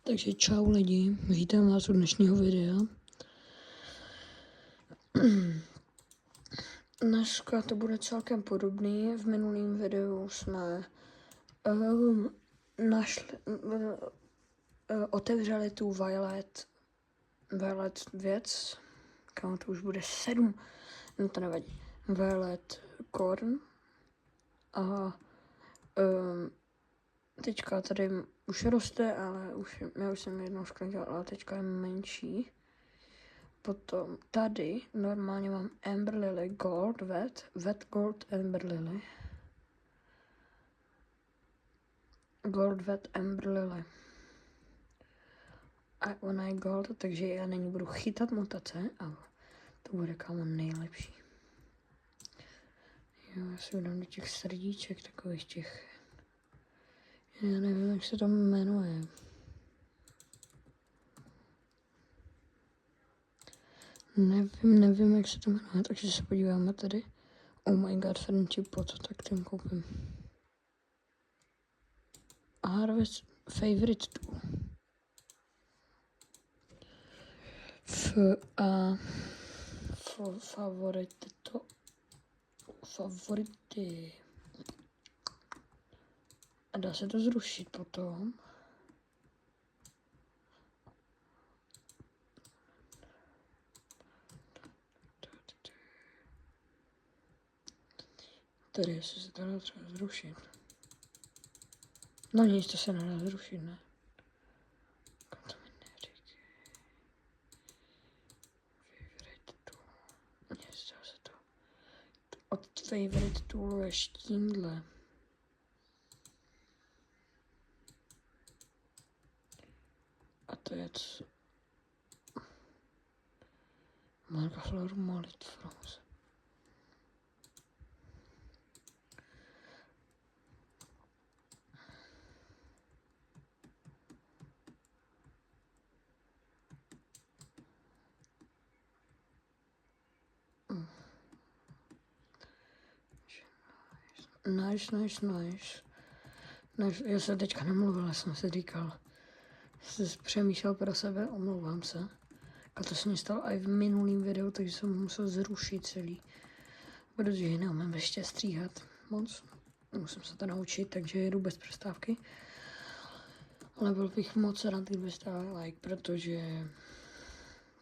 Takže čau lidi, vítám vás u dnešního videa. Dneska to bude celkem podobný. V minulém videu jsme otevřeli tu Violet věc, kam to už bude 7, no to nevadí, Violet Corn a teďka tady už roste, ale já už jsem jednou sklidila, ale teďka je menší. Potom tady normálně mám Amber Lily Gold, Wet Gold Amber Lily. Gold Wet Amber Lily. A ona je gold, takže já na ní budu chytat mutace a to bude kámo nejlepší. Jo, já si dám do těch srdíček, takových těch, já nevím, jak se to jmenuje. Nevím, jak se to jmenuje, takže se podíváme tady. Oh my god, friendship pot, tak ten koupím. Harvest favorite tool. Favority. A dá se to zrušit potom. Tady jestli se to dá třeba zrušit. No nic, to se nedá zrušit, ne? To mi neříkej. Favorite tool. Nic, dá se to. Od favorite toolu je štíndle. A to je co? Marka Floru Malit Froze. Nice. Já jsem teďka nemluvil, jsem si říkal. Jsi přemýšlel pro sebe, omlouvám se. A to se mi stalo i v minulém videu, takže jsem musel zrušit celý. Protože neumím ještě stříhat moc. Musím se to naučit, takže jedu bez přestávky. Ale byl bych moc rád, kdyby stále like,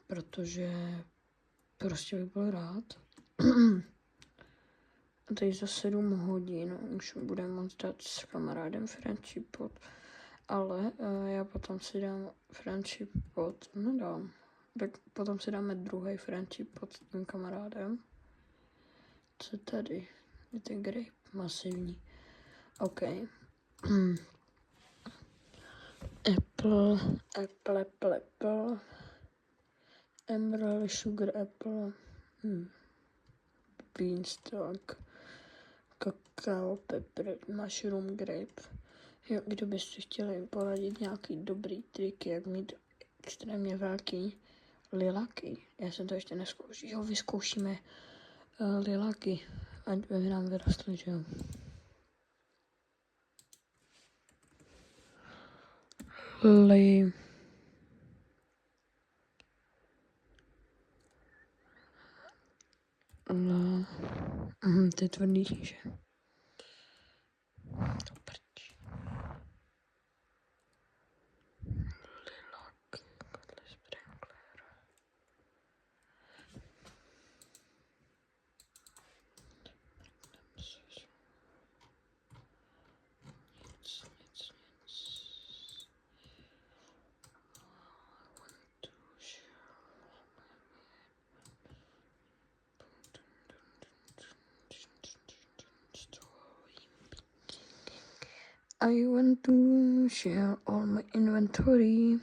protože prostě bych byl rád. A teď za 7 hodin už budeme moct dát s kamarádem friendship pot, ale já potom si dám friendship pot, nedám. Tak potom si dáme druhý friendship pot s tím kamarádem. Co tady? Je ten grape masivní. OK. Apple. Emerald Sugar Apple. Beanstalk. Kakao, pepper, mushroom, grape. Jo, kdybyste chtěli poradit nějaký dobrý trik, jak mít extrémně velký lilaky. Já jsem to ještě neskoušel. Jo, vyzkoušíme lilaky, ať by nám vyrostly, že jo. To je tvrdý, že? To prč. Lilak, Godly Sprinkler. Nic. I want to share all my inventory.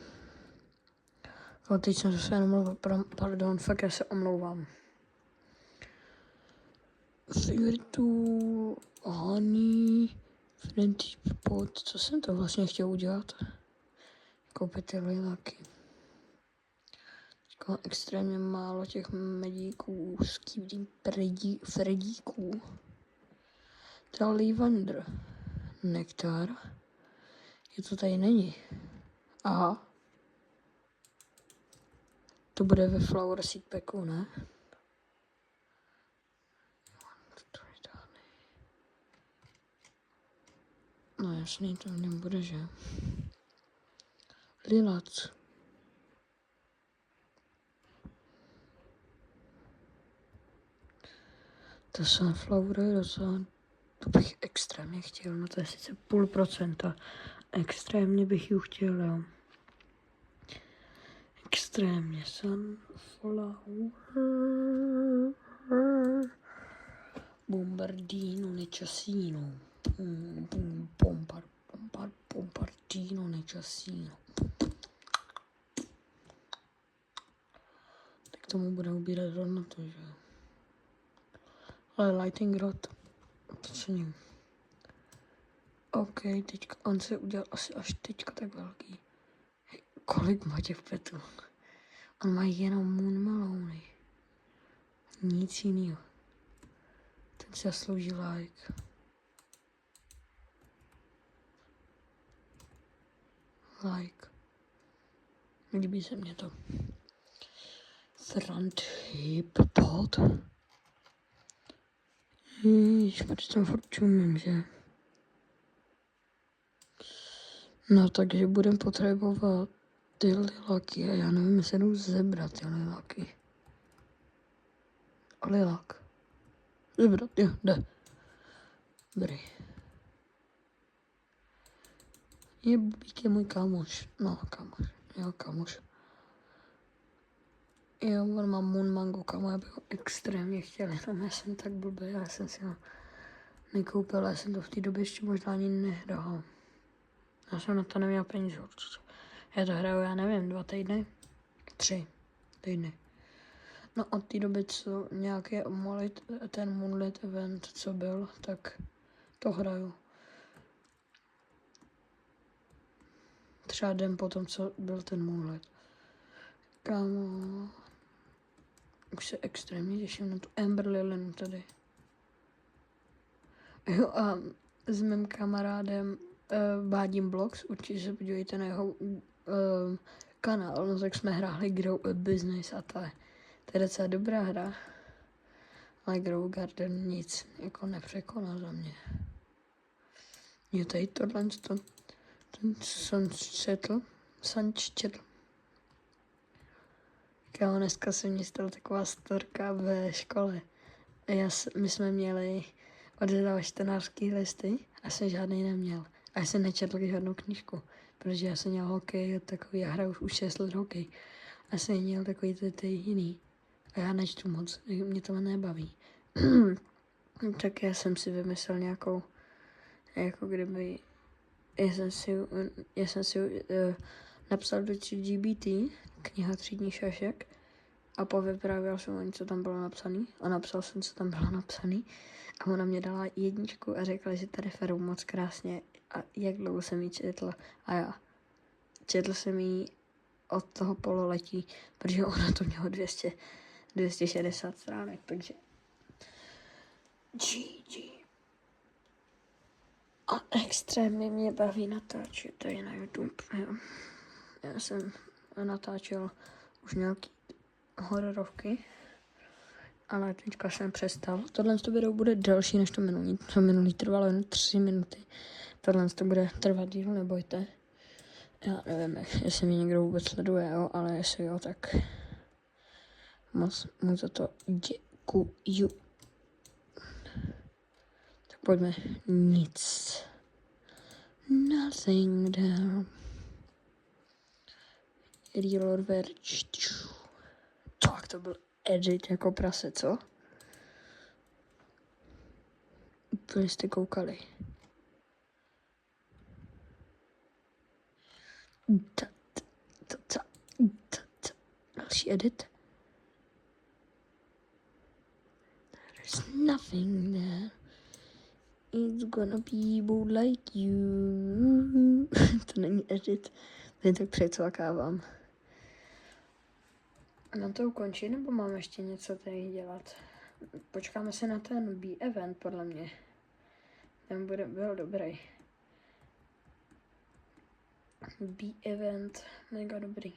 O, teď jsem se nemluvil, pardon, fakt já se omlouvám. Favorite tool, honey, friendship pot, co jsem to vlastně chtěl udělat? Koupit ty lilaky. Teďka extrémně málo těch medíků, skývdím fredíků. To je lavender. Nektar. Je to tady není. Aha, To bude ve Flower Seed Packu, ne? No jasný, to v něm bude, že? Lilac. To Sunflower je docela... To bych extrémně chtěl, no to je sice 0,5%. Extrémně bych ji chtěl, jo. Extrémně Sunflower. Bombardino Necasino. Bombardino Necasino. Tak tomu bude ubírat hodnotu, že jo. Ale Lightning Rod, to cením. OK, teďka, on se udělal asi až teďka tak velký. Kolik má těch petů? On má jenom Moon Melony. Nic jinýho. Ten si zaslouží like. Like. Líbí se mně to. Front hip pod. Ježišmarja, tam furt čumím, že? No, takže budeme potřebovat ty lilaky a já nevím, jestli jdu zebrat ty lilaky. Lilak. Zebrat, jo, jde. Dobrý. Je Bubík je můj kámoš. No, kámoš. Jo, kámoš. Jo, on má Moon Mango, kámo, já bych ho extrémně chtěl, jenom já jsem tak blbý, já jsem si ho nekoupil, já jsem to v té době ještě možná ani nehrál. Já jsem na to neměl peníze určitě. Já to hraju, já nevím, 2 týdny? 3 týdny. No od té doby, co nějaký ten Moonlit event, co byl, tak to hraju. Třeba den potom, co byl ten Moonlit. Kámo, už se extrémně těším na tu Amber Lilinu tady. Jo a s mým kamarádem Bádím Blogs, určitě se podívejte na jeho kanál, no tak jsme hráli Grow a Business a to je docela dobrá hra. Ale Grow Garden nic jako nepřekoná za mě. Jo, tady tohle, ten jsem četl. Kámo, dneska se mi stala taková storka ve škole. My jsme měli odevzdávat čtenářský listy a jsem žádný neměl. A já jsem nečetl žádnou knížku, protože já jsem měl hokej takový, já hraju už 6 let hokej. A jsem měl takový ty jiný. A já nečtu moc, mě to nebaví. Tak já jsem si vymyslel nějakou, jako kdyby, já jsem si napsal do ChatGPT, kniha Třídní šašek, a povyprávěl jsem o co tam bylo napsaný a napsal jsem, co tam bylo napsaný a ona mě dala 1 a řekla, že tady referu moc krásně a jak dlouho jsem ji četl a já četl jsem ji od toho pololetí, protože ona to měla 260 stránek, takže GG. A extrémně mě baví natáčet tady na YouTube. Jo. Já jsem natáčel už nějaký hororovky, ale teďka jsem přestal. Tohle video bude delší než to minulý. To minulý trvalo jen 3 minuty. Tohle to bude trvat díl, nebojte. Já nevím, jestli mě někdo vůbec sleduje, jo, ale jestli jo, tak moc mu za to děkuju. Tak pojďme. Nic. Nothing there. Real Verge. Tak to byl edit jako prase, co? Úplně jste koukali. Další edit. There's nothing there. It's gonna be about like you. To není edit. To je tak přecvakávám. Mám to ukončit, nebo mám ještě něco tady dělat? Počkáme se na ten B-event, podle mě. Ten byl dobrý. B-event, mega dobrý.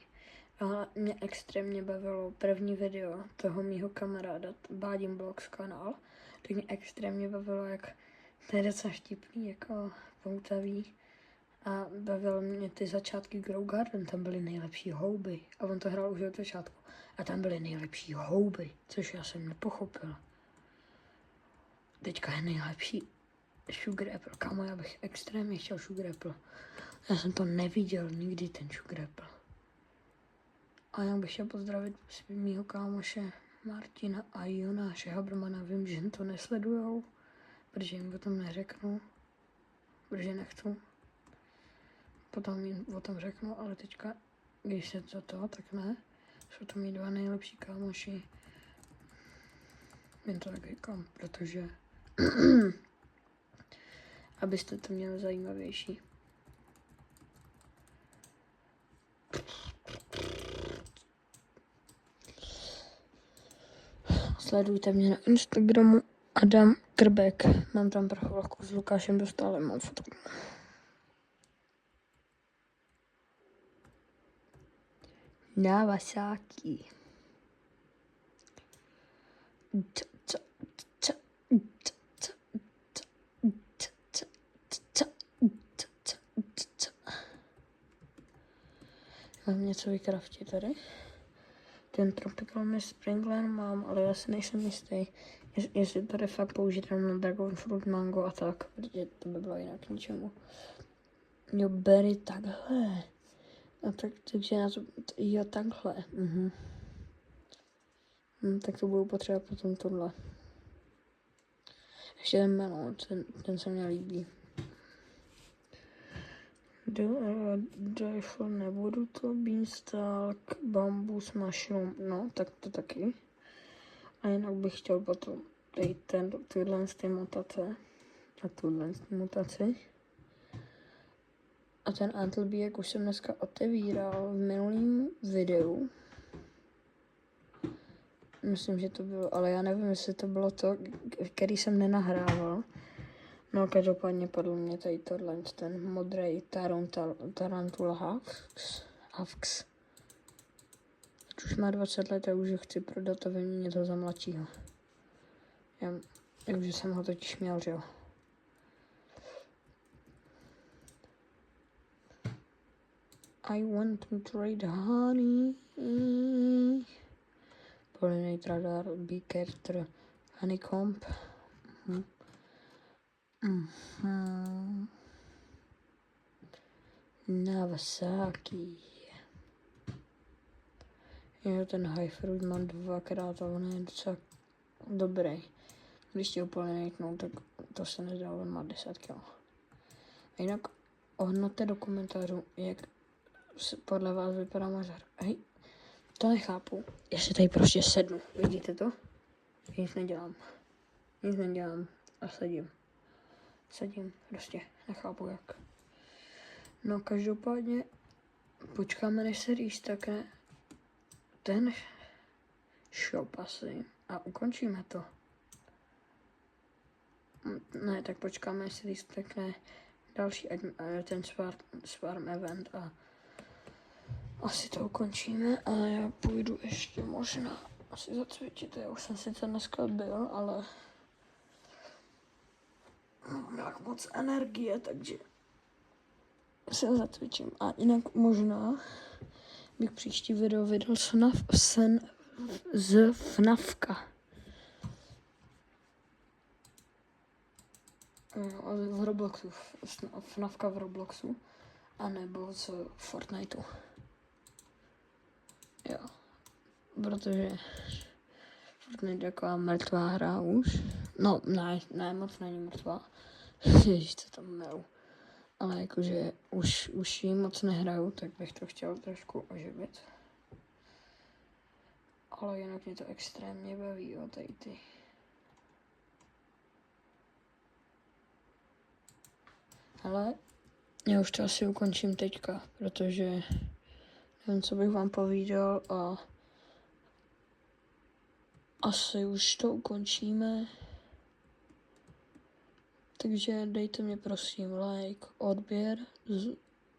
A mě extrémně bavilo první video toho mýho kamaráda, Bádím Blogs kanál, tak mě extrémně bavilo, jak to je docela vtipný, jako poutavý. A bavilo mě ty začátky Grow Garden, tam byly nejlepší houby. A on to hrál už od začátku. A tam byly nejlepší houby, což já jsem nepochopil. Teďka je nejlepší Sugar Apple. Kámo, já bych extrémně chtěl Sugar Apple. Já jsem to neviděl nikdy, ten Sugar Apple. A já bych chtěl pozdravit mýho kámoše Martina a Jonáše Habermana. Vím, že to nesledujou, protože jim o tom neřeknu, protože nechci. Potom jim o tom řeknu, ale teďka, když se to, tak ne. Jsou to mý dva nejlepší kámoši. Jen to tak říkám, protože abyste to měli zajímavější. Sledujte mě na Instagramu Adam Krbek. Mám tam profilovku s Lukášem Dostálem, mám fotku. Nagasaki. Mám něco vykraftit tady. Ten Tropical Mist Sprinkler mám, ale já si nejsem jistý, jestli tady fakt používám na Dragon Fruit Mango a tak, protože to by bylo jinak k ničemu. Jo, berry takhle. A takže na to, jo, takhle. Tak to budu potřebovat potom tohle. Ještě ten melon, ten se mě líbí. Joyful nebudu to, Beanstalk, Bambus, Mushroom, no, tak to taky. A jinak bych chtěl potom tyhle z ty mutace a tuhle z ty mutaci. A ten Antlebee, jak už jsem dneska otevíral v minulém videu. Myslím, že to bylo, ale já nevím, jestli to bylo to, který jsem nenahrával. No, každopádně padl mě tady tohle, ten modrý Tarantula Havx. Ať už má 20 let, já už ho chci prodat a vyměnit ho za mladšího. Já už jsem ho totiž měl, že jo. I want to trade honey. Pollinate radar, beekeeper, honeycomb. Nagasaki. Jo, ten high fruit mám dvakrát a on je docela dobrý. Když ti ho pollinatnou, tak to se nedá, on má 10 kg. A jinak ohodnoťte do komentářů, jak podle vás vypadá mažar. Hej, to nechápu. Já si tady prostě sednu. Vidíte to? Nic nedělám a sedím. Prostě nechápu jak. No každopádně počkáme, než se rýstakne ten shop asi a ukončíme to. Ne, tak počkáme, než se rýstakne další ten Swarm event a asi to ukončíme, ale já půjdu ještě možná asi zacvičit. Já už jsem sice dneska byl, ale mám jak moc energie, takže se zacvičím. A jinak možná bych příští video vydal z FNAFka. V Robloxu, FNAFka v Robloxu, anebo z Fortniteu. Jo, protože Fortnite je taková mrtvá hra už. No, ne, moc není mrtvá. Ježiš, co tam milu. Ale jakože už jí moc nehraju, tak bych to chtěl trošku oživit. Ale jinak mě to extrémně baví, jo, tady ty. Ale já už to asi ukončím teďka, protože nevím, co bych vám povídal a asi už to ukončíme. Takže dejte mě prosím like, odběr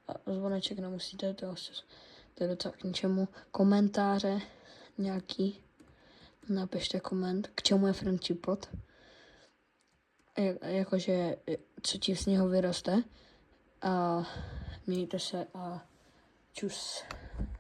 a zvoneček nemusíte, To je docela k ničemu. Komentáře nějaký. Napište koment, k čemu je friendship pod. Jakože, co ti z něho vyroste. A mějte se a čus.